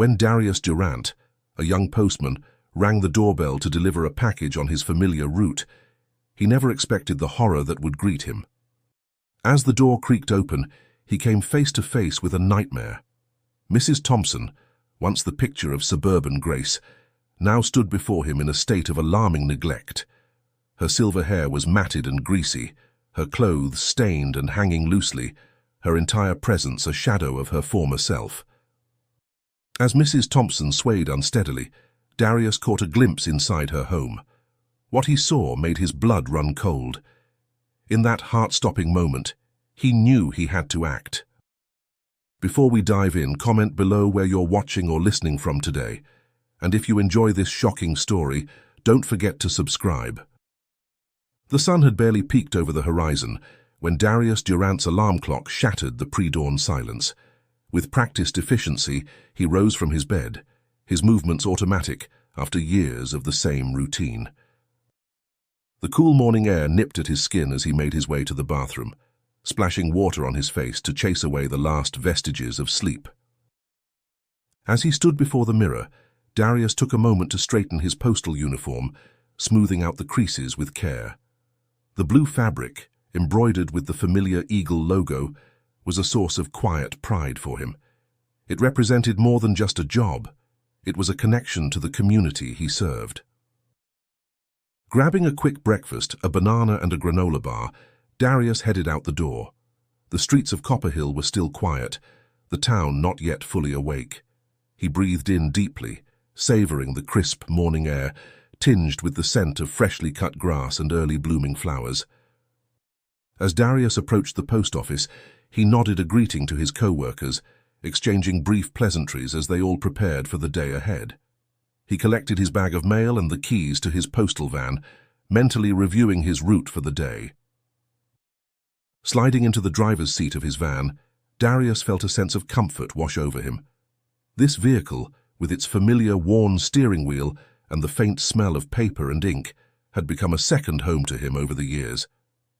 When Darius Durant, a young postman, rang the doorbell to deliver a package on his familiar route, he never expected the horror that would greet him. As the door creaked open, he came face to face with a nightmare. Mrs. Thompson, once the picture of suburban grace, now stood before him in a state of alarming neglect. Her silver hair was matted and greasy, her clothes stained and hanging loosely, her entire presence a shadow of her former self. As Mrs. Thompson swayed unsteadily, Darius caught a glimpse inside her home. What he saw made his blood run cold. In that heart-stopping moment, he knew he had to act. Before we dive in, comment below where you're watching or listening from today. And if you enjoy this shocking story, don't forget to subscribe. The sun had barely peeked over the horizon when Darius Durant's alarm clock shattered the pre-dawn silence. With practiced efficiency, he rose from his bed, his movements automatic after years of the same routine. The cool morning air nipped at his skin as he made his way to the bathroom, splashing water on his face to chase away the last vestiges of sleep. As he stood before the mirror, Darius took a moment to straighten his postal uniform, smoothing out the creases with care. The blue fabric, embroidered with the familiar eagle logo, was a source of quiet pride for him. It represented more than just a job. It was a connection to the community he served. Grabbing a quick breakfast, a banana and a granola bar, Darius headed out the door. The streets of Copperhill were still quiet, the town not yet fully awake. He breathed in deeply, savoring the crisp morning air, tinged with the scent of freshly cut grass and early blooming flowers. As Darius approached the post office, he nodded a greeting to his co-workers, exchanging brief pleasantries as they all prepared for the day ahead. He collected his bag of mail and the keys to his postal van, mentally reviewing his route for the day. Sliding into the driver's seat of his van, Darius felt a sense of comfort wash over him. This vehicle, with its familiar worn steering wheel and the faint smell of paper and ink, had become a second home to him over the years.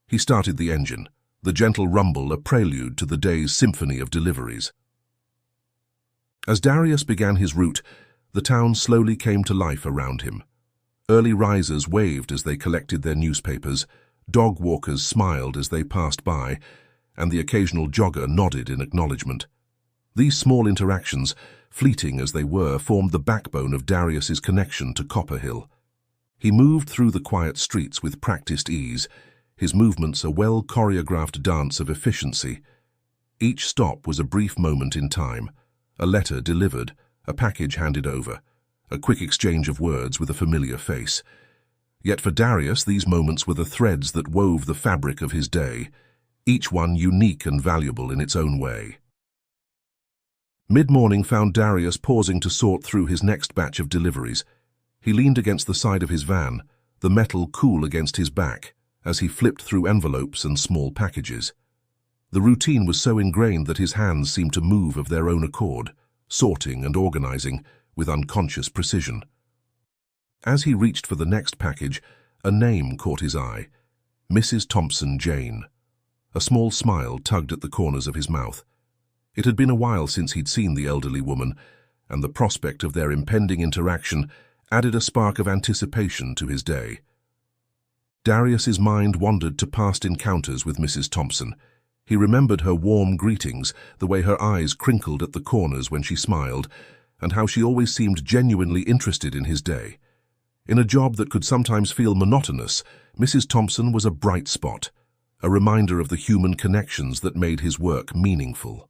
He started the engine, the gentle rumble a prelude to the day's symphony of deliveries. As Darius began his route, the town slowly came to life around him. Early risers waved as they collected their newspapers, dog walkers smiled as they passed by, and the occasional jogger nodded in acknowledgement. These small interactions, fleeting as they were, formed the backbone of Darius's connection to Copperhill. He moved through the quiet streets with practiced ease, his movements a well-choreographed dance of efficiency. Each stop was a brief moment in time, a letter delivered, a package handed over, a quick exchange of words with a familiar face. Yet for Darius, these moments were the threads that wove the fabric of his day, each one unique and valuable in its own way. Mid-morning found Darius pausing to sort through his next batch of deliveries. He leaned against the side of his van, the metal cool against his back, as he flipped through envelopes and small packages. The routine was so ingrained that his hands seemed to move of their own accord, sorting and organizing with unconscious precision. As he reached for the next package, a name caught his eye: Mrs. Thompson Jane. A small smile tugged at the corners of his mouth. It had been a while since he'd seen the elderly woman, and the prospect of their impending interaction added a spark of anticipation to his day. Darius's mind wandered to past encounters with Mrs. Thompson. He remembered her warm greetings, the way her eyes crinkled at the corners when she smiled, and how she always seemed genuinely interested in his day. In a job that could sometimes feel monotonous, Mrs. Thompson was a bright spot, a reminder of the human connections that made his work meaningful.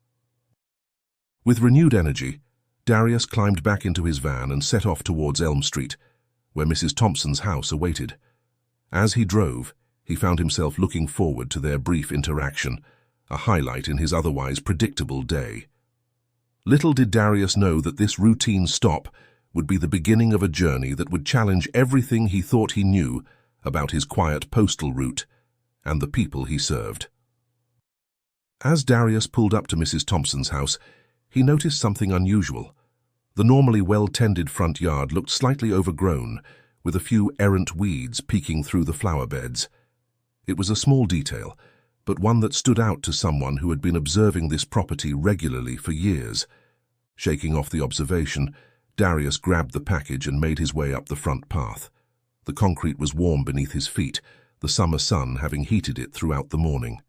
With renewed energy, Darius climbed back into his van and set off towards Elm Street, where Mrs. Thompson's house awaited. As he drove, he found himself looking forward to their brief interaction, a highlight in his otherwise predictable day. Little did Darius know that this routine stop would be the beginning of a journey that would challenge everything he thought he knew about his quiet postal route and the people he served. As Darius pulled up to Mrs. Thompson's house, he noticed something unusual. The normally well-tended front yard looked slightly overgrown, with a few errant weeds peeking through the flower beds. It was a small detail, but one that stood out to someone who had been observing this property regularly for years. Shaking off the observation, Darius grabbed the package and made his way up the front path. The concrete was warm beneath his feet, the summer sun having heated it throughout the morning.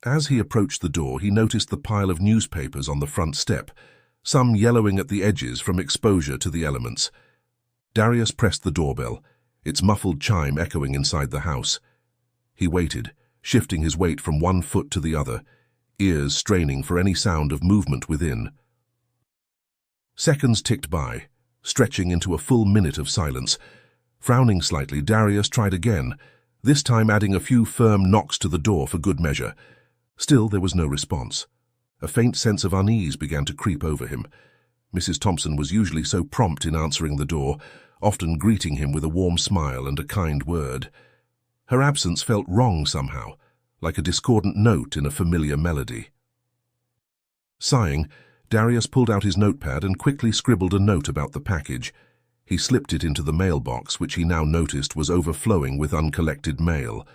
As he approached the door, he noticed the pile of newspapers on the front step, some yellowing at the edges from exposure to the elements. Darius pressed the doorbell, its muffled chime echoing inside the house. He waited, shifting his weight from one foot to the other, ears straining for any sound of movement within. Seconds ticked by, stretching into a full minute of silence. Frowning slightly, Darius tried again, this time adding a few firm knocks to the door for good measure. Still, there was no response. A faint sense of unease began to creep over him. Mrs. Thompson was usually so prompt in answering the door, often greeting him with a warm smile and a kind word. Her absence felt wrong somehow, like a discordant note in a familiar melody. Sighing, Darius pulled out his notepad and quickly scribbled a note about the package. He slipped it into the mailbox, which he now noticed was overflowing with uncollected mail.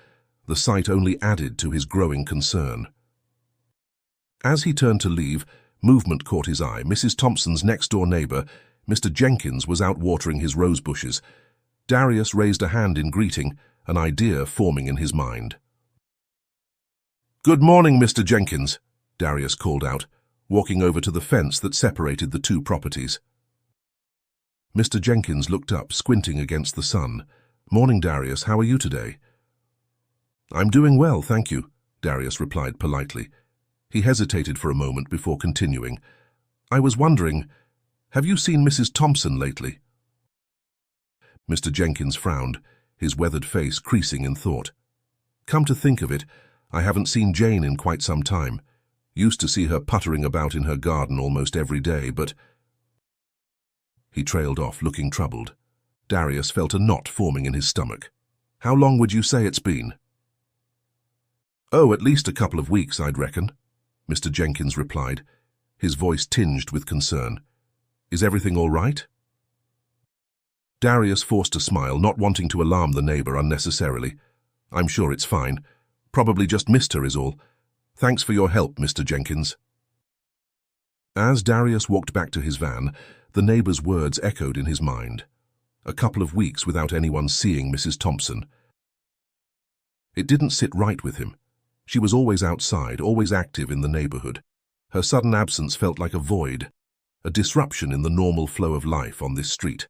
The sight only added to his growing concern. As he turned to leave, movement caught his eye. Mrs. Thompson's next-door neighbor, Mr. Jenkins, was out watering his rose bushes. Darius raised a hand in greeting, an idea forming in his mind. "Good morning, Mr. Jenkins," Darius called out, walking over to the fence that separated the two properties. Mr. Jenkins looked up, squinting against the sun. "Morning, Darius. How are you today?" "I'm doing well, thank you," Darius replied politely. He hesitated for a moment before continuing. "I was wondering, have you seen Mrs. Thompson lately?" Mr. Jenkins frowned, his weathered face creasing in thought. "Come to think of it, I haven't seen Jane in quite some time. Used to see her puttering about in her garden almost every day, but—" He trailed off, looking troubled. Darius felt a knot forming in his stomach. "How long would you say it's been?" "Oh, at least a couple of weeks, I'd reckon," Mr. Jenkins replied, his voice tinged with concern. "Is everything all right?" Darius forced a smile, not wanting to alarm the neighbor unnecessarily. "I'm sure it's fine. Probably just missed her is all. Thanks for your help, Mr. Jenkins." As Darius walked back to his van, the neighbor's words echoed in his mind. A couple of weeks without anyone seeing Mrs. Thompson. It didn't sit right with him. She was always outside, always active in the neighborhood. Her sudden absence felt like a void, a disruption in the normal flow of life on this street.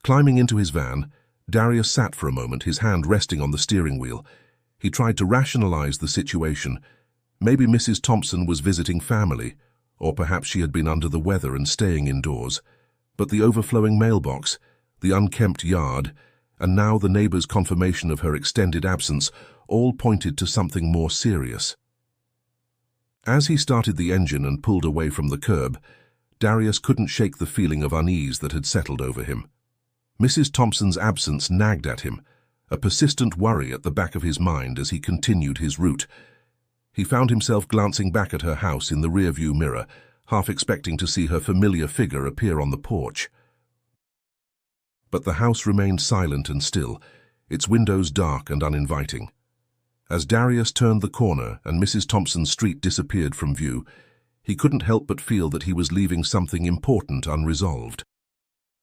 Climbing into his van, Darius sat for a moment, his hand resting on the steering wheel. He tried to rationalize the situation. Maybe Mrs. Thompson was visiting family, or perhaps she had been under the weather and staying indoors. But the overflowing mailbox, the unkempt yard, and now the neighbor's confirmation of her extended absence all pointed to something more serious. As he started the engine and pulled away from the curb, Darius couldn't shake the feeling of unease that had settled over him. Mrs. Thompson's absence nagged at him, a persistent worry at the back of his mind as he continued his route. He found himself glancing back at her house in the rearview mirror, half expecting to see her familiar figure appear on the porch. But the house remained silent and still, its windows dark and uninviting. As Darius turned the corner and Mrs. Thompson's street disappeared from view, he couldn't help but feel that he was leaving something important unresolved.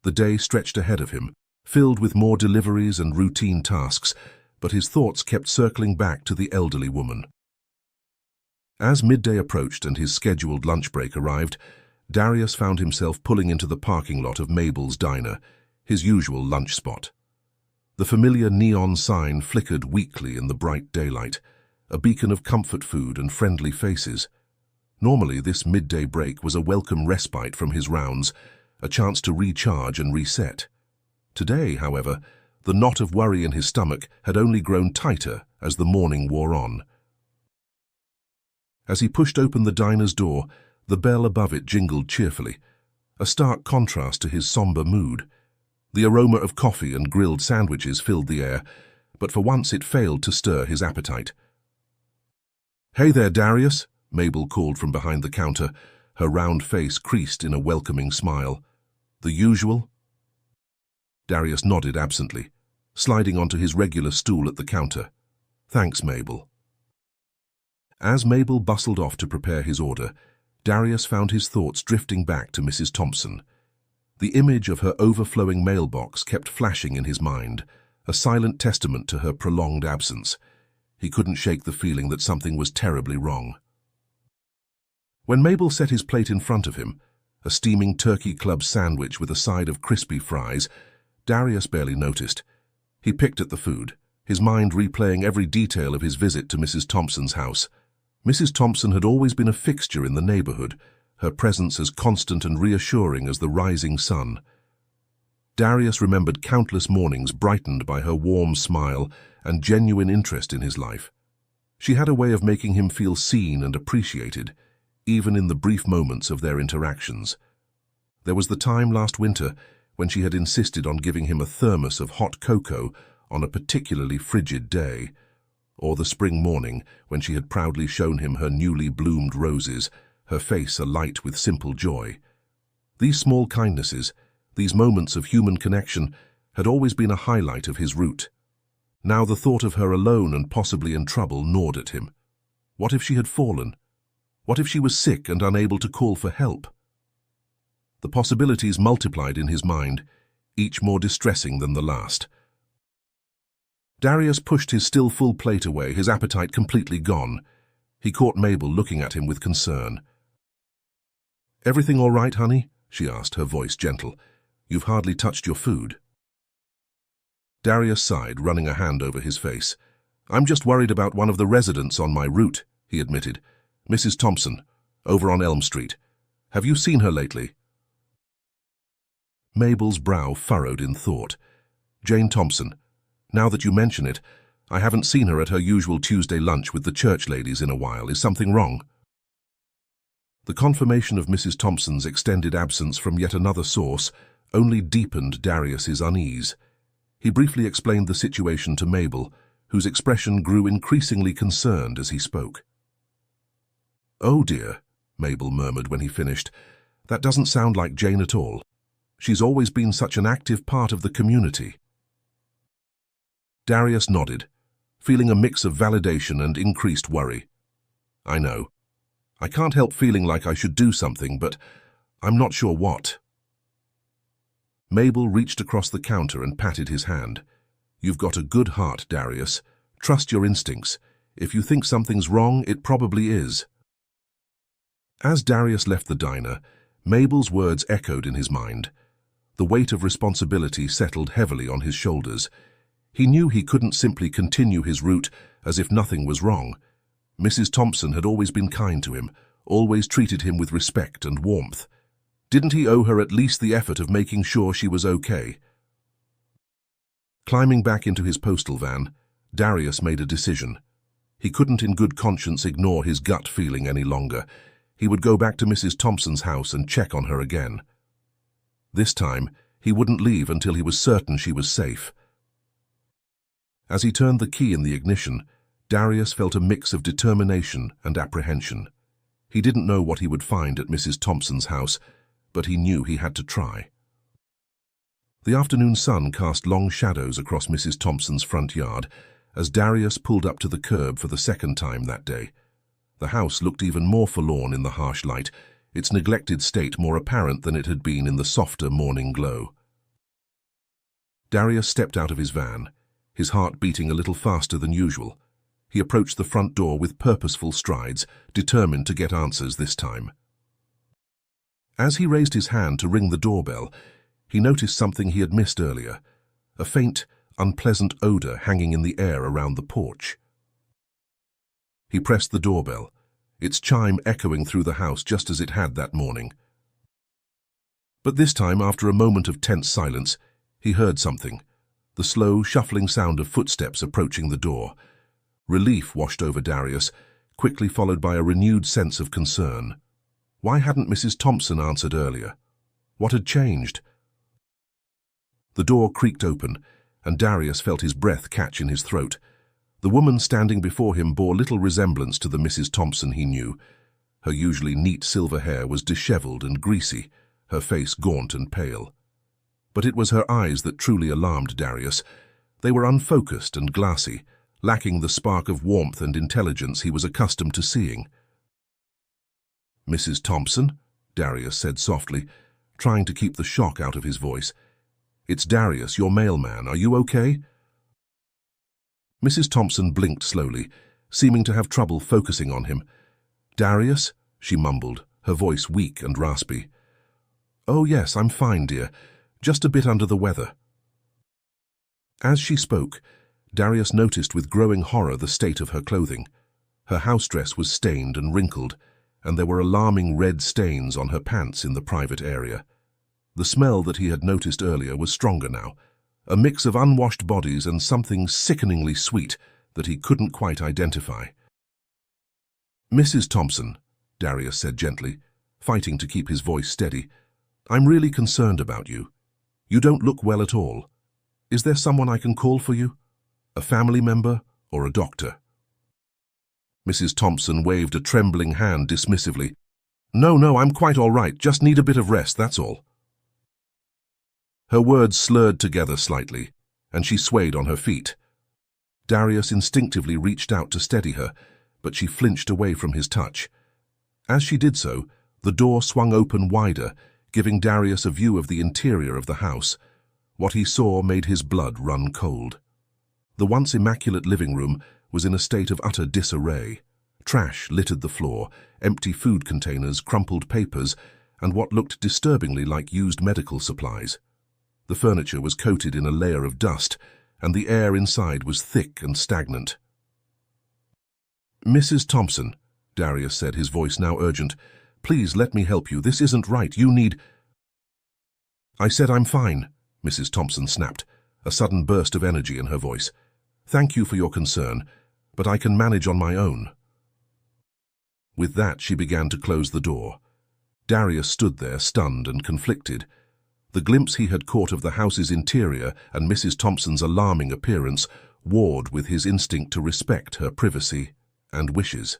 The day stretched ahead of him, filled with more deliveries and routine tasks, but his thoughts kept circling back to the elderly woman. As midday approached and his scheduled lunch break arrived, Darius found himself pulling into the parking lot of Mabel's diner, his usual lunch spot. The familiar neon sign flickered weakly in the bright daylight, a beacon of comfort food and friendly faces. Normally, this midday break was a welcome respite from his rounds, a chance to recharge and reset. Today, however, the knot of worry in his stomach had only grown tighter as the morning wore on. As he pushed open the diner's door, the bell above it jingled cheerfully, a stark contrast to his somber mood. The aroma of coffee and grilled sandwiches filled the air, but for once it failed to stir his appetite. "Hey there, Darius," Mabel called from behind the counter, her round face creased in a welcoming smile. "The usual?" Darius nodded absently, sliding onto his regular stool at the counter. "Thanks, Mabel." As Mabel bustled off to prepare his order, Darius found his thoughts drifting back to Mrs. Thompson. The image of her overflowing mailbox kept flashing in his mind, a silent testament to her prolonged absence. He couldn't shake the feeling that something was terribly wrong. When Mabel set his plate in front of him, a steaming turkey club sandwich with a side of crispy fries, Darius barely noticed. He picked at the food, his mind replaying every detail of his visit to Mrs. Thompson's house. Mrs. Thompson had always been a fixture in the neighborhood, her presence as constant and reassuring as the rising sun. Darius remembered countless mornings brightened by her warm smile and genuine interest in his life. She had a way of making him feel seen and appreciated, even in the brief moments of their interactions. There was the time last winter when she had insisted on giving him a thermos of hot cocoa on a particularly frigid day, or the spring morning when she had proudly shown him her newly bloomed roses, her face alight with simple joy. These small kindnesses, these moments of human connection, had always been a highlight of his route. Now the thought of her alone and possibly in trouble gnawed at him. What if she had fallen? What if she was sick and unable to call for help? The possibilities multiplied in his mind, each more distressing than the last. Darius pushed his still full plate away, his appetite completely gone. He caught Mabel looking at him with concern. "Everything all right, honey?" she asked, her voice gentle. "You've hardly touched your food." Darius sighed, running a hand over his face. "I'm just worried about one of the residents on my route," he admitted. "Mrs. Thompson, over on Elm Street. Have you seen her lately?" Mabel's brow furrowed in thought. "Jane Thompson. Now that you mention it, I haven't seen her at her usual Tuesday lunch with the church ladies in a while. Is something wrong?" The confirmation of Mrs. Thompson's extended absence from yet another source only deepened Darius's unease. He briefly explained the situation to Mabel, whose expression grew increasingly concerned as he spoke. "Oh dear," Mabel murmured when he finished. "That doesn't sound like Jane at all. She's always been such an active part of the community." Darius nodded, feeling a mix of validation and increased worry. "I know. I can't help feeling like I should do something, but I'm not sure what." Mabel reached across the counter and patted his hand. "You've got a good heart, Darius. Trust your instincts. If you think something's wrong, it probably is." As Darius left the diner, Mabel's words echoed in his mind. The weight of responsibility settled heavily on his shoulders. He knew he couldn't simply continue his route as if nothing was wrong. Mrs. Thompson had always been kind to him, always treated him with respect and warmth. Didn't he owe her at least the effort of making sure she was okay? Climbing back into his postal van, Darius made a decision. He couldn't in good conscience ignore his gut feeling any longer. He would go back to Mrs. Thompson's house and check on her again. This time, he wouldn't leave until he was certain she was safe. As he turned the key in the ignition, Darius felt a mix of determination and apprehension. He didn't know what he would find at Mrs. Thompson's house, but he knew he had to try. The afternoon sun cast long shadows across Mrs. Thompson's front yard as Darius pulled up to the curb for the second time that day. The house looked even more forlorn in the harsh light, its neglected state more apparent than it had been in the softer morning glow. Darius stepped out of his van, his heart beating a little faster than usual. He approached the front door with purposeful strides, determined to get answers this time. As he raised his hand to ring the doorbell, he noticed something he had missed earlier, a faint, unpleasant odor hanging in the air around the porch. He pressed the doorbell, its chime echoing through the house just as it had that morning. But this time, after a moment of tense silence, he heard something, the slow, shuffling sound of footsteps approaching the door. Relief washed over Darius, quickly followed by a renewed sense of concern. Why hadn't Mrs. Thompson answered earlier? What had changed? The door creaked open, and Darius felt his breath catch in his throat. The woman standing before him bore little resemblance to the Mrs. Thompson he knew. Her usually neat silver hair was disheveled and greasy, her face gaunt and pale. But it was her eyes that truly alarmed Darius. They were unfocused and glassy, lacking the spark of warmth and intelligence he was accustomed to seeing. Mrs. Thompson, Darius said softly, trying to keep the shock out of his voice. It's Darius, your mailman. Are you okay? Mrs. Thompson blinked slowly, seeming to have trouble focusing on him. Darius? She mumbled, her voice weak and raspy. Oh yes, I'm fine, dear. Just a bit under the weather. As she spoke, Darius noticed with growing horror the state of her clothing. Her house dress was stained and wrinkled, and there were alarming red stains on her pants in the private area. The smell that he had noticed earlier was stronger now, a mix of unwashed bodies and something sickeningly sweet that he couldn't quite identify. Mrs. Thompson, Darius said gently, fighting to keep his voice steady, I'm really concerned about you. You don't look well at all. Is there someone I can call for you? A family member or a doctor? Mrs. Thompson waved a trembling hand dismissively. No, I'm quite all right. Just need a bit of rest, that's all. Her words slurred together slightly, and she swayed on her feet. Darius instinctively reached out to steady her, but she flinched away from his touch. As she did so, the door swung open wider, giving Darius a view of the interior of the house. What he saw made his blood run cold. The once immaculate living room was in a state of utter disarray. Trash littered the floor, empty food containers, crumpled papers, and what looked disturbingly like used medical supplies. The furniture was coated in a layer of dust, and the air inside was thick and stagnant. Mrs. Thompson, Darius said, his voice now urgent, please let me help you. This isn't right. You need... I said I'm fine, Mrs. Thompson snapped, a sudden burst of energy in her voice. Thank you for your concern, but I can manage on my own. With that, she began to close the door. Darius stood there, stunned and conflicted. The glimpse he had caught of the house's interior and Mrs. Thompson's alarming appearance warred with his instinct to respect her privacy and wishes.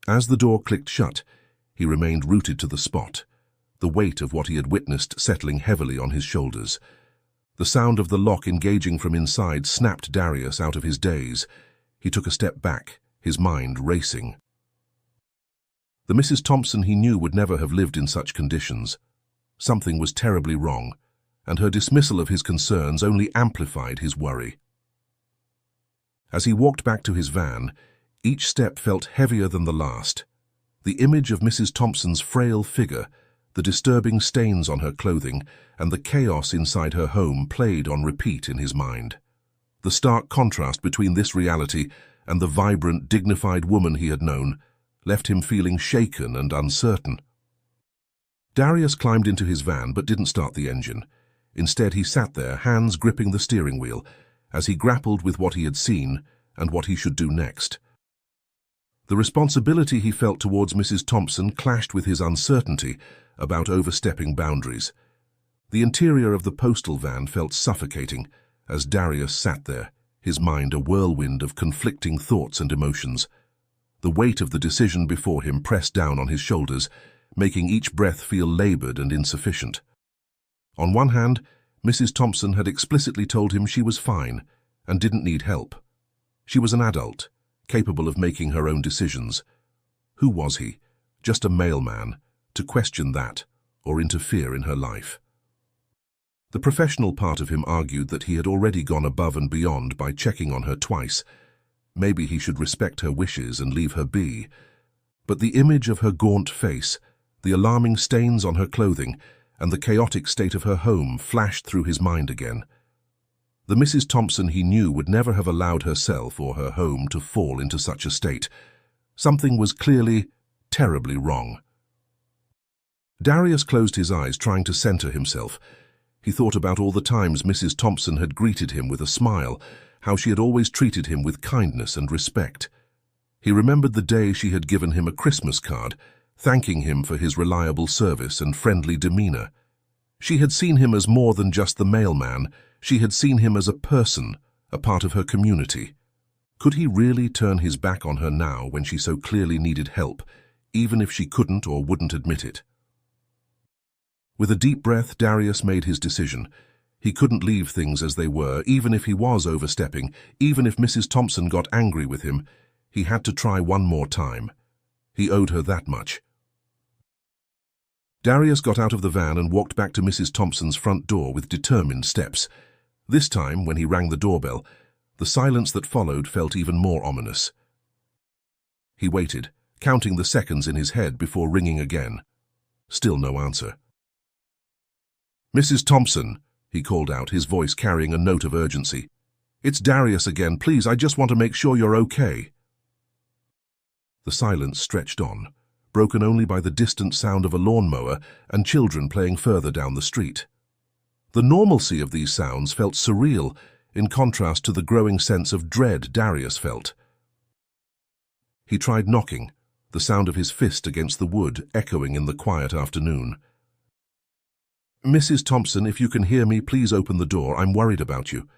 As the door clicked shut, he remained rooted to the spot, the weight of what he had witnessed settling heavily on his shoulders. The sound of the lock engaging from inside snapped Darius out of his daze. He took a step back, his mind racing. The Mrs. Thompson he knew would never have lived in such conditions. Something was terribly wrong, and her dismissal of his concerns only amplified his worry. As he walked back to his van, each step felt heavier than the last. The image of Mrs. Thompson's frail figure, the disturbing stains on her clothing, and the chaos inside her home played on repeat in his mind. The stark contrast between this reality and the vibrant, dignified woman he had known left him feeling shaken and uncertain. Darius climbed into his van but didn't start the engine. Instead, he sat there, hands gripping the steering wheel, as he grappled with what he had seen and what he should do next. The responsibility he felt towards Mrs. Thompson clashed with his uncertainty about overstepping boundaries. The interior of the postal van felt suffocating as Darius sat there, his mind a whirlwind of conflicting thoughts and emotions. The weight of the decision before him pressed down on his shoulders, making each breath feel labored and insufficient. On one hand, Mrs. Thompson had explicitly told him she was fine and didn't need help. She was an adult, capable of making her own decisions. Who was he, just a mailman, to question that or interfere in her life? The professional part of him argued that he had already gone above and beyond by checking on her twice. Maybe he should respect her wishes and leave her be. But the image of her gaunt face, the alarming stains on her clothing, and the chaotic state of her home flashed through his mind again. The Mrs. Thompson he knew would never have allowed herself or her home to fall into such a state. Something was clearly, terribly wrong. Darius closed his eyes, trying to center himself. He thought about all the times Mrs. Thompson had greeted him with a smile, how she had always treated him with kindness and respect. He remembered the day she had given him a Christmas card, thanking him for his reliable service and friendly demeanor. She had seen him as more than just the mailman. She had seen him as a person, a part of her community. Could he really turn his back on her now when she so clearly needed help, even if she couldn't or wouldn't admit it? With a deep breath, Darius made his decision. He couldn't leave things as they were, even if he was overstepping, even if Mrs. Thompson got angry with him. He had to try one more time. He owed her that much. Darius got out of the van and walked back to Mrs. Thompson's front door with determined steps. This time, when he rang the doorbell, the silence that followed felt even more ominous. He waited, counting the seconds in his head before ringing again. Still no answer. "Mrs. Thompson," he called out, his voice carrying a note of urgency. "It's Darius again. Please, I just want to make sure you're okay." The silence stretched on, broken only by the distant sound of a lawnmower and children playing further down the street. The normalcy of these sounds felt surreal, in contrast to the growing sense of dread Darius felt. He tried knocking, the sound of his fist against the wood echoing in the quiet afternoon. "Mrs. Thompson, if you can hear me, please open the door. I'm worried about you."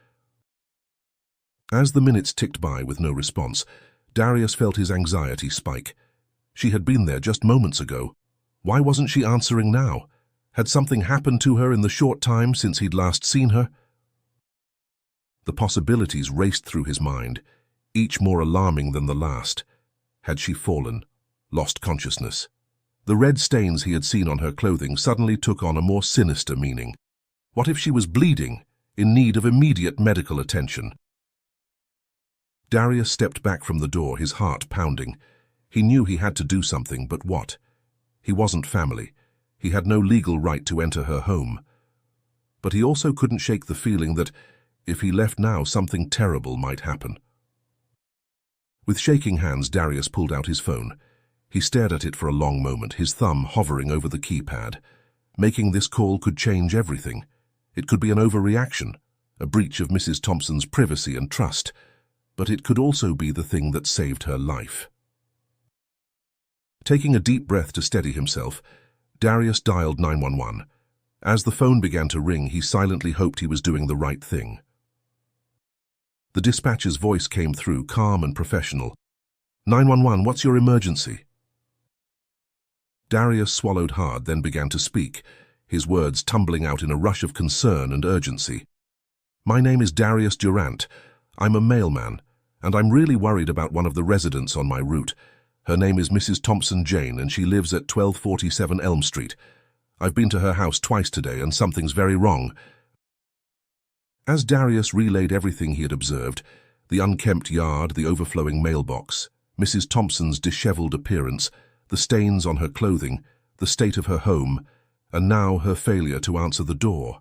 As the minutes ticked by with no response, Darius felt his anxiety spike. She had been there just moments ago. Why wasn't she answering now? Had something happened to her in the short time since he'd last seen her? The possibilities raced through his mind, each more alarming than the last. Had she fallen, lost consciousness? The red stains he had seen on her clothing suddenly took on a more sinister meaning. What if she was bleeding, in need of immediate medical attention? Darius stepped back from the door, his heart pounding. He knew he had to do something, but what? He wasn't family. He had no legal right to enter her home. But he also couldn't shake the feeling that, if he left now, something terrible might happen. With shaking hands, Darius pulled out his phone. He stared at it for a long moment, his thumb hovering over the keypad. Making this call could change everything. It could be an overreaction, a breach of Mrs. Thompson's privacy and trust, but it could also be the thing that saved her life. Taking a deep breath to steady himself, Darius dialed 911. As the phone began to ring, he silently hoped he was doing the right thing. The dispatcher's voice came through, calm and professional. 911, what's your emergency? Darius swallowed hard, then began to speak, his words tumbling out in a rush of concern and urgency. My name is Darius Durant. I'm a mailman, and I'm really worried about one of the residents on my route. Her name is Mrs. Thompson Jane, and she lives at 1247 Elm Street. I've been to her house twice today, and something's very wrong. As Darius relayed everything he had observed, the unkempt yard, the overflowing mailbox, Mrs. Thompson's disheveled appearance, the stains on her clothing, the state of her home, and now her failure to answer the door,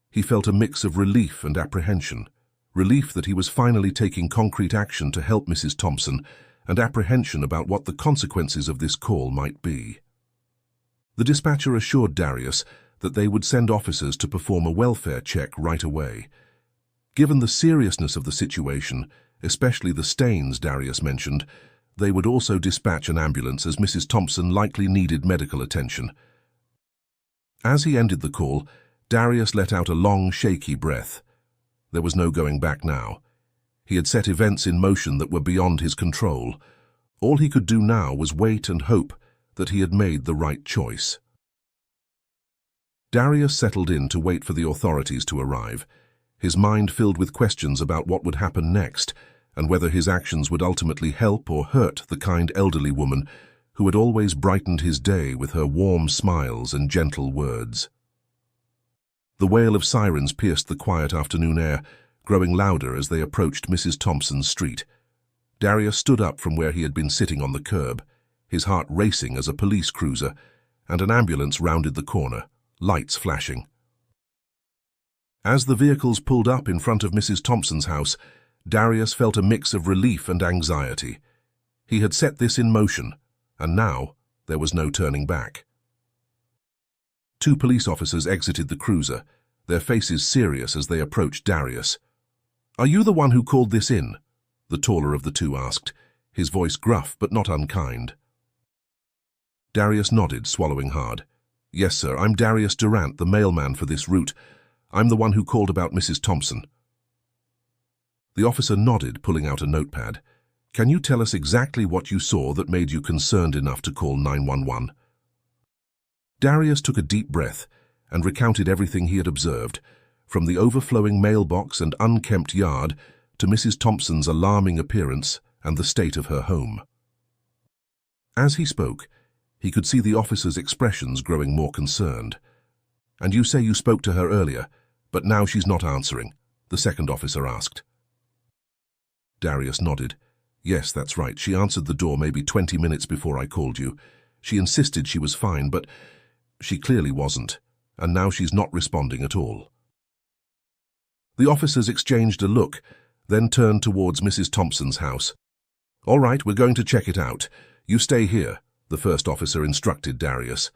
he felt a mix of relief and apprehension. Relief that he was finally taking concrete action to help Mrs. Thompson, and apprehension about what the consequences of this call might be. The dispatcher assured Darius that they would send officers to perform a welfare check right away. Given the seriousness of the situation, especially the stains Darius mentioned, they would also dispatch an ambulance as Mrs. Thompson likely needed medical attention. As he ended the call, Darius let out a long, shaky breath. There was no going back now. He had set events in motion that were beyond his control. All he could do now was wait and hope that he had made the right choice. Darius settled in to wait for the authorities to arrive, his mind filled with questions about what would happen next and whether his actions would ultimately help or hurt the kind elderly woman who had always brightened his day with her warm smiles and gentle words. The wail of sirens pierced the quiet afternoon air, growing louder as they approached Mrs. Thompson's street. Darius stood up from where he had been sitting on the curb, his heart racing as a police cruiser and an ambulance rounded the corner, lights flashing. As the vehicles pulled up in front of Mrs. Thompson's house, Darius felt a mix of relief and anxiety. He had set this in motion, and now there was no turning back. 2 police officers exited the cruiser, their faces serious as they approached Darius. "Are you the one who called this in?" the taller of the 2 asked, his voice gruff but not unkind. Darius nodded, swallowing hard. "Yes, sir, I'm Darius Durant, the mailman for this route. I'm the one who called about Mrs. Thompson." The officer nodded, pulling out a notepad. "Can you tell us exactly what you saw that made you concerned enough to call 911? Darius took a deep breath and recounted everything he had observed, from the overflowing mailbox and unkempt yard to Mrs. Thompson's alarming appearance and the state of her home. As he spoke, he could see the officer's expressions growing more concerned. "And you say you spoke to her earlier, but now she's not answering?" the second officer asked. Darius nodded. "Yes, that's right. She answered the door maybe 20 minutes before I called you. She insisted she was fine, but she clearly wasn't, and now she's not responding at all." The officers exchanged a look, then turned towards Mrs. Thompson's house. "All right, we're going to check it out. You stay here," the first officer instructed Darius.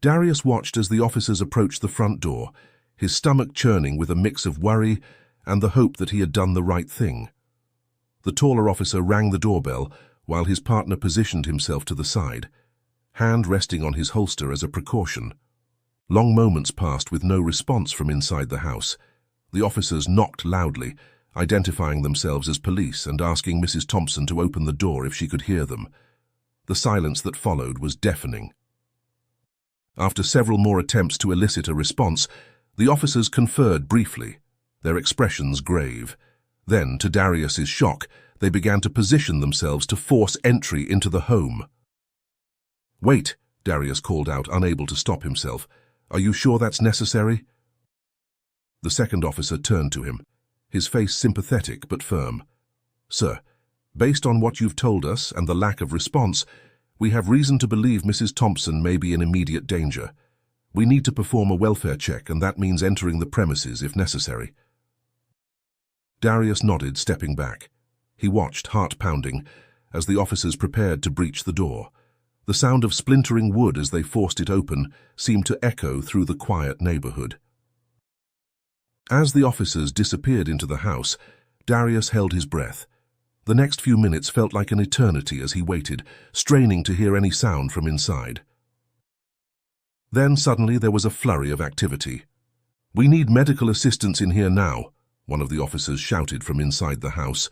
Darius watched as the officers approached the front door, his stomach churning with a mix of worry and the hope that he had done the right thing. The taller officer rang the doorbell while his partner positioned himself to the side, hand resting on his holster as a precaution. Long moments passed with no response from inside the house. The officers knocked loudly, identifying themselves as police and asking Mrs. Thompson to open the door if she could hear them. The silence that followed was deafening. After several more attempts to elicit a response, the officers conferred briefly, their expressions grave. Then, to Darius's shock, they began to position themselves to force entry into the home. "Wait," Darius called out, unable to stop himself. "Are you sure that's necessary?" The second officer turned to him, his face sympathetic but firm. "Sir, based on what you've told us and the lack of response, we have reason to believe Mrs. Thompson may be in immediate danger. We need to perform a welfare check, and that means entering the premises if necessary." Darius nodded, stepping back. He watched, heart pounding, as the officers prepared to breach the door. The sound of splintering wood as they forced it open seemed to echo through the quiet neighborhood. As the officers disappeared into the house, Darius held his breath. The next few minutes felt like an eternity as he waited, straining to hear any sound from inside. Then suddenly there was a flurry of activity. "We need medical assistance in here now," one of the officers shouted from inside the house.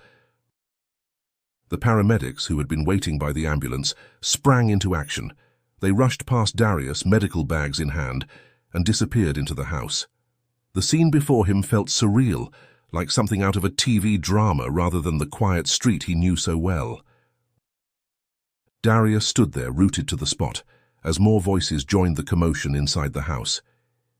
The paramedics, who had been waiting by the ambulance, sprang into action. They rushed past Darius, medical bags in hand, and disappeared into the house. The scene before him felt surreal, like something out of a TV drama rather than the quiet street he knew so well. Darius stood there, rooted to the spot, as more voices joined the commotion inside the house.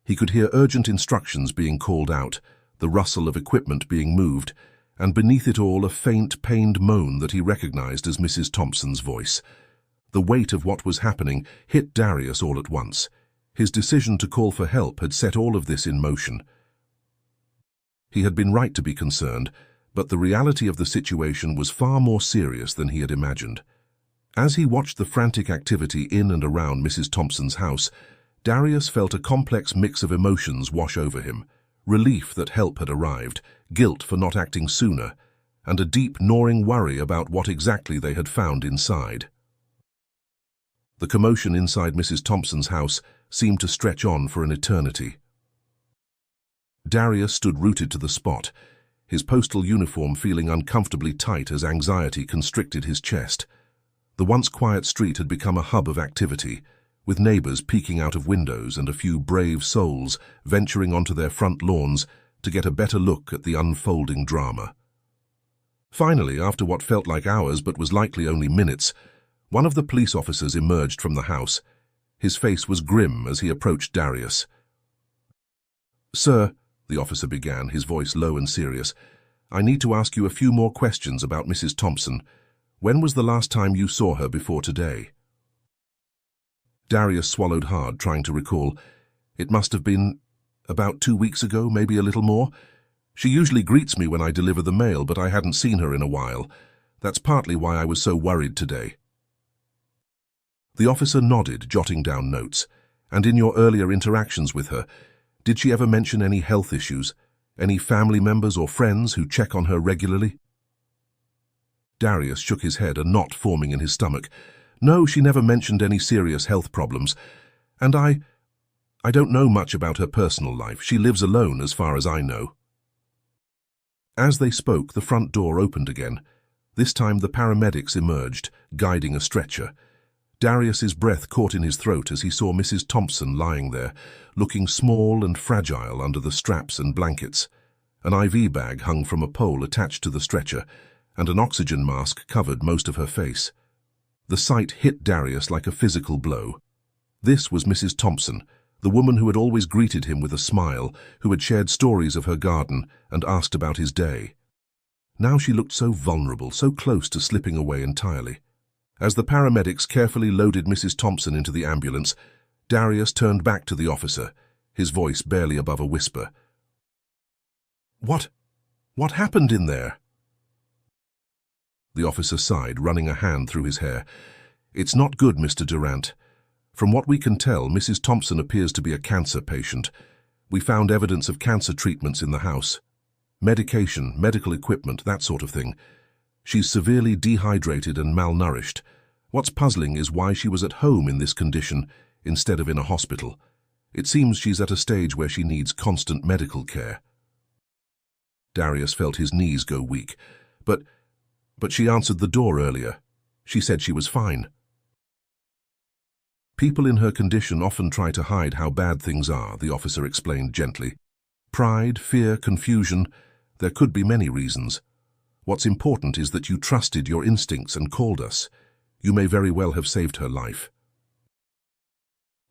He could hear urgent instructions being called out, the rustle of equipment being moved, and beneath it all a faint, pained moan that he recognized as Mrs. Thompson's voice. The weight of what was happening hit Darius all at once. His decision to call for help had set all of this in motion. He had been right to be concerned, but the reality of the situation was far more serious than he had imagined. As he watched the frantic activity in and around Mrs. Thompson's house, Darius felt a complex mix of emotions wash over him. Relief that help had arrived, guilt for not acting sooner, and a deep, gnawing worry about what exactly they had found inside. The commotion inside Mrs. Thompson's house seemed to stretch on for an eternity. Darius stood rooted to the spot, his postal uniform feeling uncomfortably tight as anxiety constricted his chest. The once quiet street had become a hub of activity, with neighbors peeking out of windows and a few brave souls venturing onto their front lawns to get a better look at the unfolding drama. Finally, after what felt like hours but was likely only minutes, one of the police officers emerged from the house. His face was grim as he approached Darius. "Sir," the officer began, his voice low and serious, "I need to ask you a few more questions about Mrs. Thompson. When was the last time you saw her before today?" Darius swallowed hard, trying to recall. "It must have been about 2 weeks ago, maybe a little more. She usually greets me when I deliver the mail, but I hadn't seen her in a while. That's partly why I was so worried today." The officer nodded, jotting down notes. "And in your earlier interactions with her, did she ever mention any health issues? Any family members or friends who check on her regularly?" Darius shook his head, a knot forming in his stomach. "No, she never mentioned any serious health problems. And I don't know much about her personal life. She lives alone, as far as I know." As they spoke, the front door opened again. This time the paramedics emerged, guiding a stretcher. Darius's breath caught in his throat as he saw Mrs. Thompson lying there, looking small and fragile under the straps and blankets. An IV bag hung from a pole attached to the stretcher, and an oxygen mask covered most of her face. The sight hit Darius like a physical blow. This was Mrs. Thompson, the woman who had always greeted him with a smile, who had shared stories of her garden and asked about his day. Now she looked so vulnerable, so close to slipping away entirely. As the paramedics carefully loaded Mrs. Thompson into the ambulance, Darius turned back to the officer, his voice barely above a whisper. What happened in there?" The officer sighed, running a hand through his hair. "It's not good, Mr. Durant. From what we can tell, Mrs. Thompson appears to be a cancer patient. We found evidence of cancer treatments in the house. Medication, medical equipment, that sort of thing. She's severely dehydrated and malnourished. What's puzzling is why she was at home in this condition instead of in a hospital. It seems she's at a stage where she needs constant medical care." Darius felt his knees go weak. But she answered the door earlier. She said she was fine. "People in her condition often try to hide how bad things are," the officer explained gently. "Pride, fear, confusion, there could be many reasons. What's important is that you trusted your instincts and called us. You may very well have saved her life."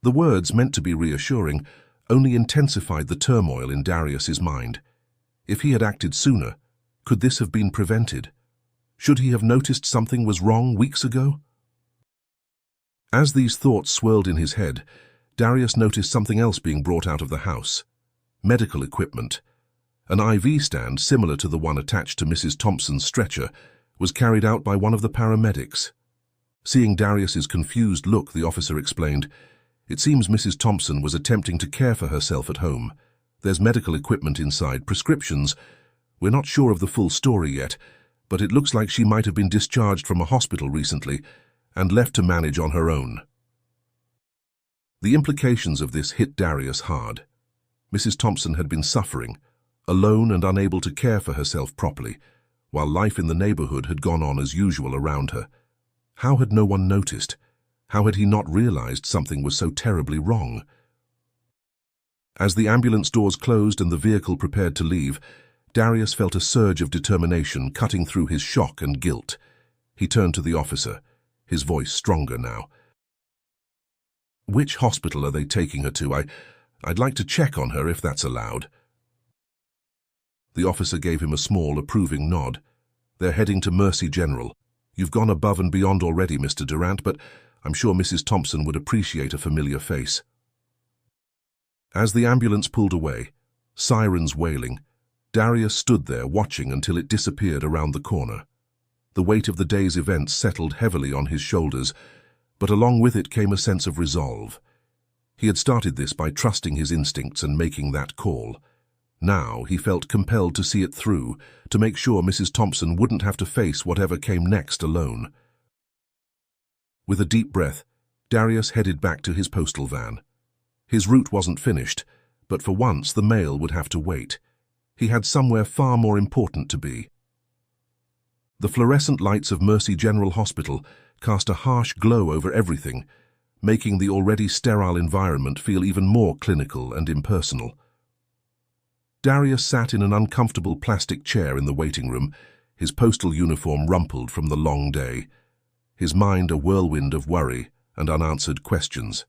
The words, meant to be reassuring, only intensified the turmoil in Darius's mind. If he had acted sooner, could this have been prevented? Should he have noticed something was wrong weeks ago? As these thoughts swirled in his head, Darius noticed something else being brought out of the house. Medical equipment. An IV stand, similar to the one attached to Mrs. Thompson's stretcher, was carried out by one of the paramedics. Seeing Darius's confused look, the officer explained, "It seems Mrs. Thompson was attempting to care for herself at home. There's medical equipment inside, prescriptions. We're not sure of the full story yet, but it looks like she might have been discharged from a hospital recently and left to manage on her own." The implications of this hit Darius hard. Mrs. Thompson had been suffering, alone and unable to care for herself properly, while life in the neighborhood had gone on as usual around her. How had no one noticed? How had he not realized something was so terribly wrong? As the ambulance doors closed and the vehicle prepared to leave, Darius felt a surge of determination cutting through his shock and guilt. He turned to the officer, his voice stronger now. "Which hospital are they taking her to? I'd like to check on her if that's allowed." The officer gave him a small, approving nod. "They're heading to Mercy General. You've gone above and beyond already, Mr. Durant, but I'm sure Mrs. Thompson would appreciate a familiar face." As the ambulance pulled away, sirens wailing, Darius stood there watching until it disappeared around the corner. The weight of the day's events settled heavily on his shoulders, but along with it came a sense of resolve. He had started this by trusting his instincts and making that call. Now he felt compelled to see it through, to make sure Mrs. Thompson wouldn't have to face whatever came next alone. With a deep breath, Darius headed back to his postal van. His route wasn't finished, but for once the mail would have to wait. He had somewhere far more important to be. The fluorescent lights of Mercy General Hospital cast a harsh glow over everything, making the already sterile environment feel even more clinical and impersonal. Darius sat in an uncomfortable plastic chair in the waiting room, his postal uniform rumpled from the long day, his mind a whirlwind of worry and unanswered questions.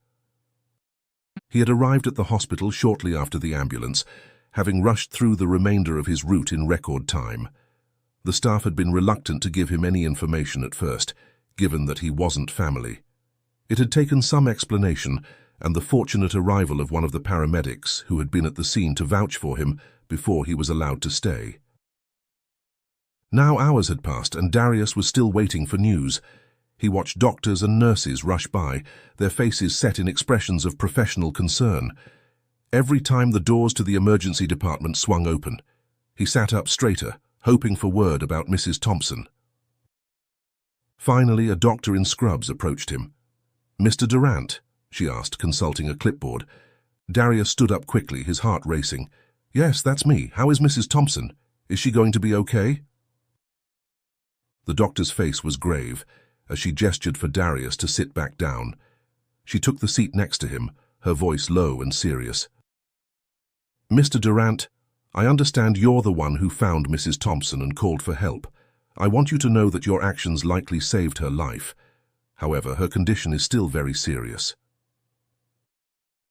He had arrived at the hospital shortly after the ambulance, having rushed through the remainder of his route in record time. The staff had been reluctant to give him any information at first, given that he wasn't family. It had taken some explanation, and the fortunate arrival of one of the paramedics who had been at the scene to vouch for him before he was allowed to stay. Now hours had passed, and Darius was still waiting for news. He watched doctors and nurses rush by, their faces set in expressions of professional concern. Every time the doors to the emergency department swung open, he sat up straighter, hoping for word about Mrs. Thompson. Finally, a doctor in scrubs approached him. "Mr. Durant?" she asked, consulting a clipboard. Darius stood up quickly, his heart racing. "Yes, that's me. How is Mrs. Thompson? Is she going to be okay?" The doctor's face was grave as she gestured for Darius to sit back down. She took the seat next to him, her voice low and serious. "Mr. Durant, I understand you're the one who found Mrs. Thompson and called for help. I want you to know that your actions likely saved her life. However, her condition is still very serious.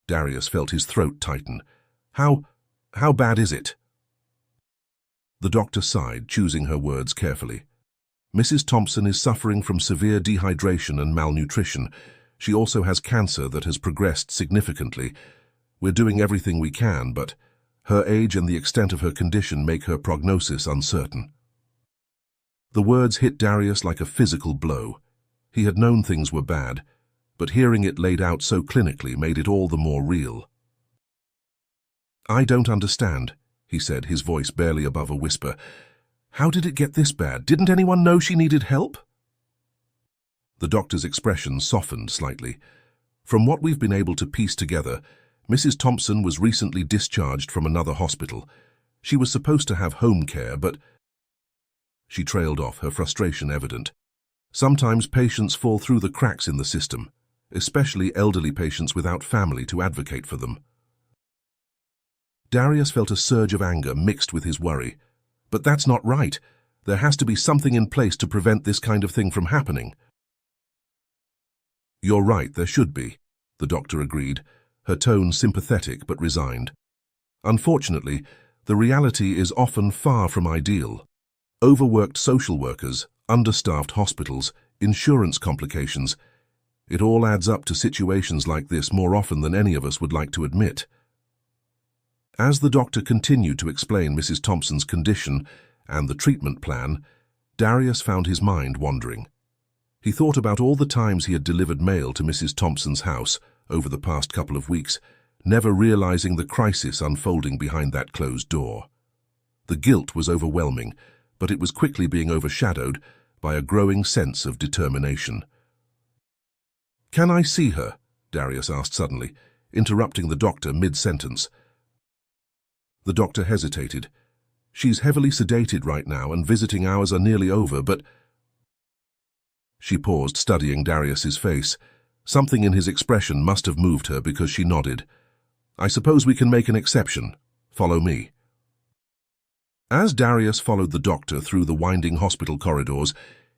Darius felt his throat tighten. How bad is it? The doctor sighed, choosing her words carefully. Mrs. Thompson is suffering from severe dehydration and malnutrition. She also has cancer that has progressed significantly. We're doing everything we can, but her age and the extent of her condition make her prognosis uncertain. The words hit Darius like a physical blow. He had known things were bad, but hearing it laid out so clinically made it all the more real. "I don't understand," he said, his voice barely above a whisper. "How did it get this bad? Didn't anyone know she needed help?" The doctor's expression softened slightly. "From what we've been able to piece together, Mrs. Thompson was recently discharged from another hospital. She was supposed to have home care, but—" She trailed off, her frustration evident. "Sometimes patients fall through the cracks in the system, especially elderly patients without family to advocate for them." Darius felt a surge of anger mixed with his worry. "But that's not right. There has to be something in place to prevent this kind of thing from happening." "You're right, there should be," the doctor agreed, her tone sympathetic but resigned. "Unfortunately, the reality is often far from ideal. Overworked social workers, understaffed hospitals, insurance complications. It all adds up to situations like this more often than any of us would like to admit." As the doctor continued to explain Mrs. Thompson's condition and the treatment plan, Darius found his mind wandering. He thought about all the times he had delivered mail to Mrs. Thompson's house over the past couple of weeks, never realizing the crisis unfolding behind that closed door. The guilt was overwhelming, but it was quickly being overshadowed by a growing sense of determination. "Can I see her?" Darius asked suddenly, interrupting the doctor mid-sentence. The doctor hesitated. "She's heavily sedated right now and visiting hours are nearly over, but—" She paused, studying Darius's face. Something in his expression must have moved her because she nodded. "I suppose we can make an exception. Follow me." As Darius followed the doctor through the winding hospital corridors,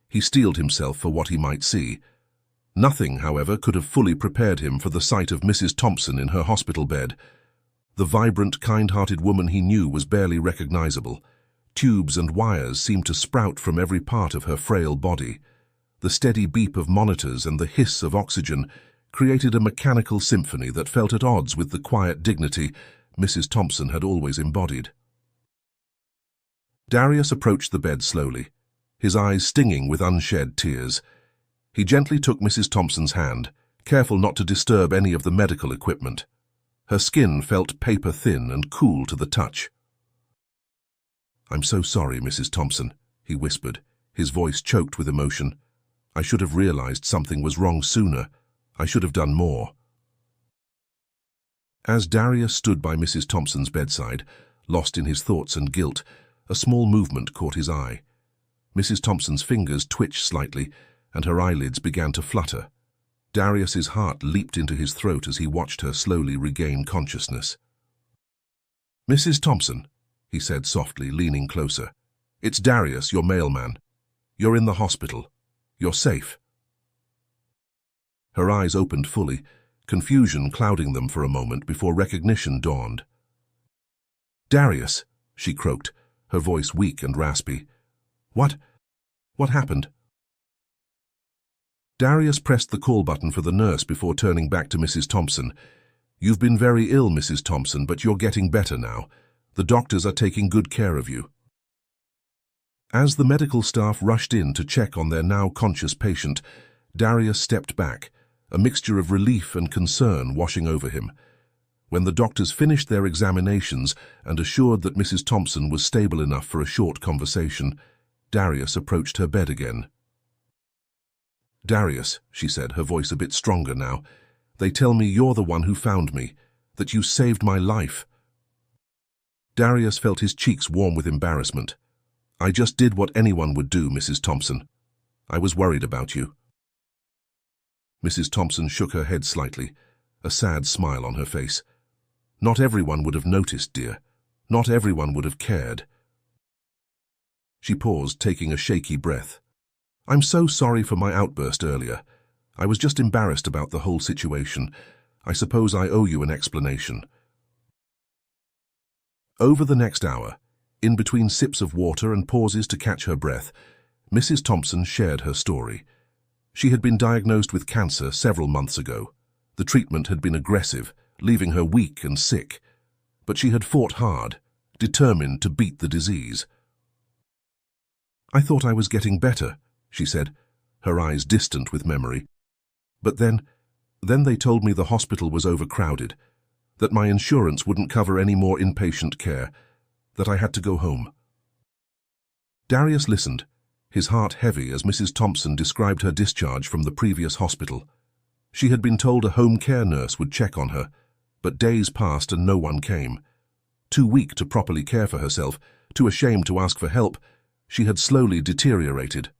he steeled himself for what he might see. Nothing, however, could have fully prepared him for the sight of Mrs. Thompson in her hospital bed. The vibrant, kind-hearted woman he knew was barely recognizable. Tubes and wires seemed to sprout from every part of her frail body. The steady beep of monitors and the hiss of oxygen created a mechanical symphony that felt at odds with the quiet dignity Mrs. Thompson had always embodied. Darius approached the bed slowly, his eyes stinging with unshed tears. He gently took Mrs. Thompson's hand, careful not to disturb any of the medical equipment. Her skin felt paper-thin and cool to the touch. "I'm so sorry, Mrs. Thompson," he whispered, his voice choked with emotion. "I should have realized something was wrong sooner. I should have done more." As Darius stood by Mrs. Thompson's bedside, lost in his thoughts and guilt, a small movement caught his eye. Mrs. Thompson's fingers twitched slightly, and her eyelids began to flutter. Darius's heart leaped into his throat as he watched her slowly regain consciousness. "Mrs. Thompson," he said softly, leaning closer. "It's Darius, your mailman. You're in the hospital. You're safe." Her eyes opened fully, confusion clouding them for a moment before recognition dawned. "Darius," she croaked, her voice weak and raspy. What happened?" Darius pressed the call button for the nurse before turning back to Mrs. Thompson. "You've been very ill, Mrs. Thompson, but you're getting better now. The doctors are taking good care of you." As the medical staff rushed in to check on their now conscious patient, Darius stepped back, a mixture of relief and concern washing over him. When the doctors finished their examinations and assured that Mrs. Thompson was stable enough for a short conversation, Darius approached her bed again. "Darius," she said, her voice a bit stronger now, "they tell me you're the one who found me, that you saved my life." Darius felt his cheeks warm with embarrassment. "I just did what anyone would do, Mrs. Thompson. I was worried about you." Mrs. Thompson shook her head slightly, a sad smile on her face. "Not everyone would have noticed, dear. Not everyone would have cared." She paused, taking a shaky breath. "I'm so sorry for my outburst earlier. I was just embarrassed about the whole situation. I suppose I owe you an explanation." Over the next hour, in between sips of water and pauses to catch her breath, Mrs. Thompson shared her story. She had been diagnosed with cancer several months ago. The treatment had been aggressive, leaving her weak and sick. But she had fought hard, determined to beat the disease. "I thought I was getting better," she said, her eyes distant with memory. "But then they told me the hospital was overcrowded, that my insurance wouldn't cover any more inpatient care, that I had to go home." Darius listened, his heart heavy as Mrs. Thompson described her discharge from the previous hospital. She had been told a home care nurse would check on her, but days passed and no one came. Too weak to properly care for herself, too ashamed to ask for help, she had slowly deteriorated.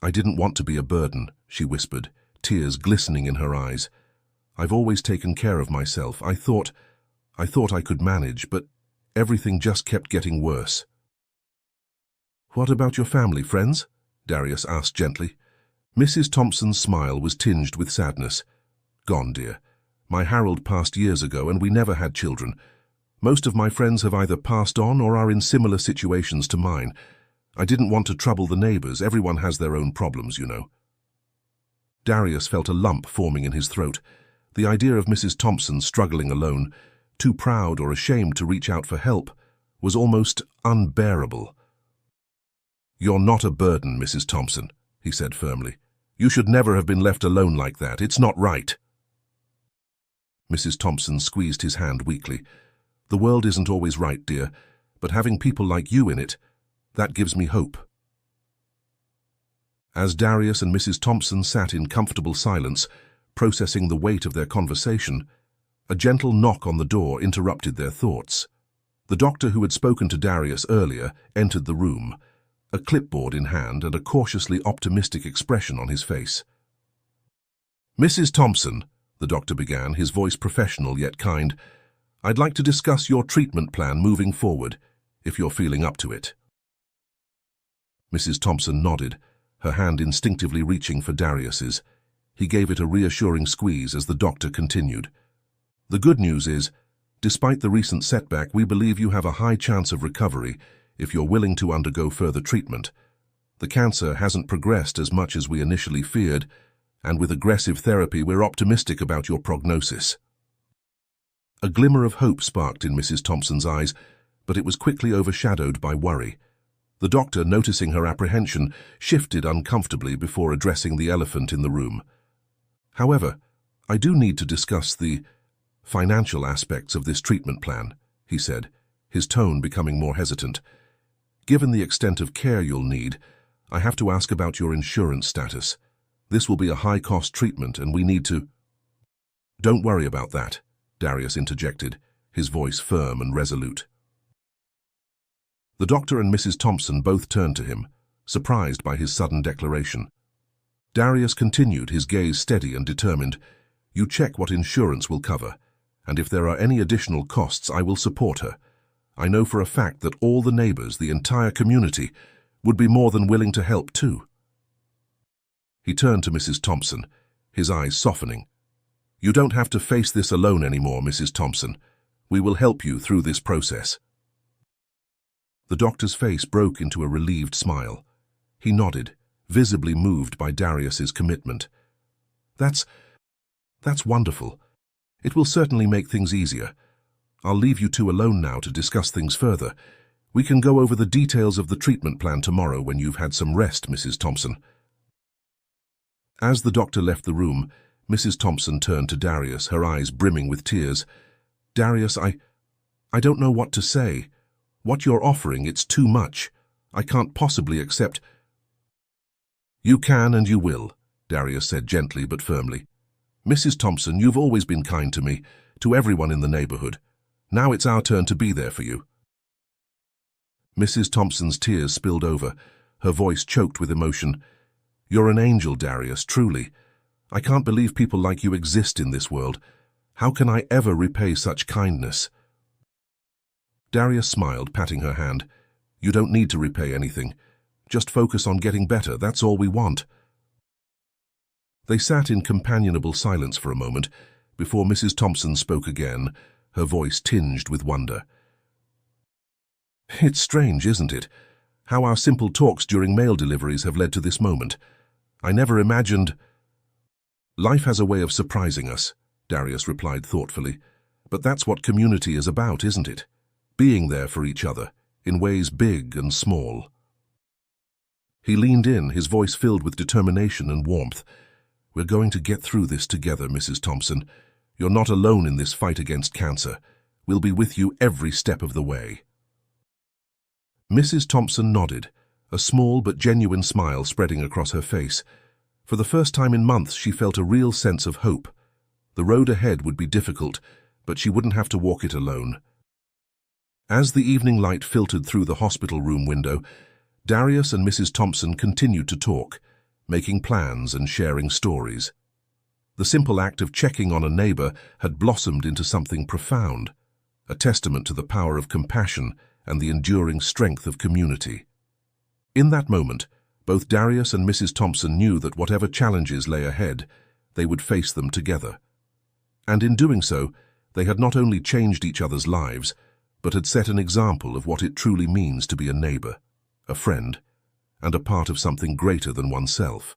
"I didn't want to be a burden," she whispered, tears glistening in her eyes. "I've always taken care of myself. I thought I could manage, but everything just kept getting worse." "What about your family, friends?" Darius asked gently. Mrs. Thompson's smile was tinged with sadness. "Gone, dear. My Harold passed years ago and we never had children. Most of my friends have either passed on or are in similar situations to mine. I didn't want to trouble the neighbors. Everyone has their own problems, you know." Darius felt a lump forming in his throat. The idea of Mrs. Thompson struggling alone, too proud or ashamed to reach out for help, was almost unbearable. "You're not a burden, Mrs. Thompson," he said firmly. "You should never have been left alone like that. It's not right." Mrs. Thompson squeezed his hand weakly. "The world isn't always right, dear, but having people like you in it, that gives me hope." As Darius and Mrs. Thompson sat in comfortable silence, processing the weight of their conversation, a gentle knock on the door interrupted their thoughts. The doctor who had spoken to Darius earlier entered the room, a clipboard in hand and a cautiously optimistic expression on his face. "Mrs. Thompson," the doctor began, his voice professional yet kind, "I'd like to discuss your treatment plan moving forward, if you're feeling up to it." Mrs. Thompson nodded, her hand instinctively reaching for Darius's. He gave it a reassuring squeeze as the doctor continued. "The good news is, despite the recent setback, we believe you have a high chance of recovery if you're willing to undergo further treatment. The cancer hasn't progressed as much as we initially feared, and with aggressive therapy we're optimistic about your prognosis." A glimmer of hope sparked in Mrs. Thompson's eyes, but it was quickly overshadowed by worry. The doctor, noticing her apprehension, shifted uncomfortably before addressing the elephant in the room. "However, I do need to discuss the financial aspects of this treatment plan," he said, his tone becoming more hesitant. "Given the extent of care you'll need, I have to ask about your insurance status. This will be a high-cost treatment and we need to—" "Don't worry about that," Darius interjected, his voice firm and resolute. The doctor and Mrs. Thompson both turned to him, surprised by his sudden declaration. Darius continued, his gaze steady and determined. "You check what insurance will cover, and if there are any additional costs, I will support her. I know for a fact that all the neighbors, the entire community, would be more than willing to help too." He turned to Mrs. Thompson, his eyes softening. "You don't have to face this alone anymore, Mrs. Thompson. We will help you through this process." The doctor's face broke into a relieved smile. He nodded, visibly moved by Darius's commitment. That's wonderful. It will certainly make things easier. I'll leave you two alone now to discuss things further. We can go over the details of the treatment plan tomorrow when you've had some rest, Mrs. Thompson." As the doctor left the room, Mrs. Thompson turned to Darius, her eyes brimming with tears. "Darius, I don't know what to say. What you're offering, it's too much. I can't possibly accept—" "You can and you will," Darius said gently but firmly. "Mrs. Thompson, you've always been kind to me, to everyone in the neighborhood. Now it's our turn to be there for you." Mrs. Thompson's tears spilled over, her voice choked with emotion. "You're an angel, Darius, truly. I can't believe people like you exist in this world. How can I ever repay such kindness?" Darius smiled, patting her hand. "You don't need to repay anything. Just focus on getting better, that's all we want." They sat in companionable silence for a moment before Mrs. Thompson spoke again, her voice tinged with wonder. "It's strange, isn't it, how our simple talks during mail deliveries have led to this moment. I never imagined—" "Life has a way of surprising us," Darius replied thoughtfully. "But that's what community is about, isn't it? Being there for each other, in ways big and small." He leaned in, his voice filled with determination and warmth. "We're going to get through this together, Mrs. Thompson. You're not alone in this fight against cancer. We'll be with you every step of the way." Mrs. Thompson nodded, a small but genuine smile spreading across her face. For the first time in months, she felt a real sense of hope. The road ahead would be difficult, but she wouldn't have to walk it alone. As the evening light filtered through the hospital room window, Darius and Mrs. Thompson continued to talk, making plans and sharing stories. The simple act of checking on a neighbor had blossomed into something profound, a testament to the power of compassion and the enduring strength of community. In that moment, both Darius and Mrs. Thompson knew that whatever challenges lay ahead, they would face them together. And in doing so, they had not only changed each other's lives, but had set an example of what it truly means to be a neighbor, a friend, and a part of something greater than oneself.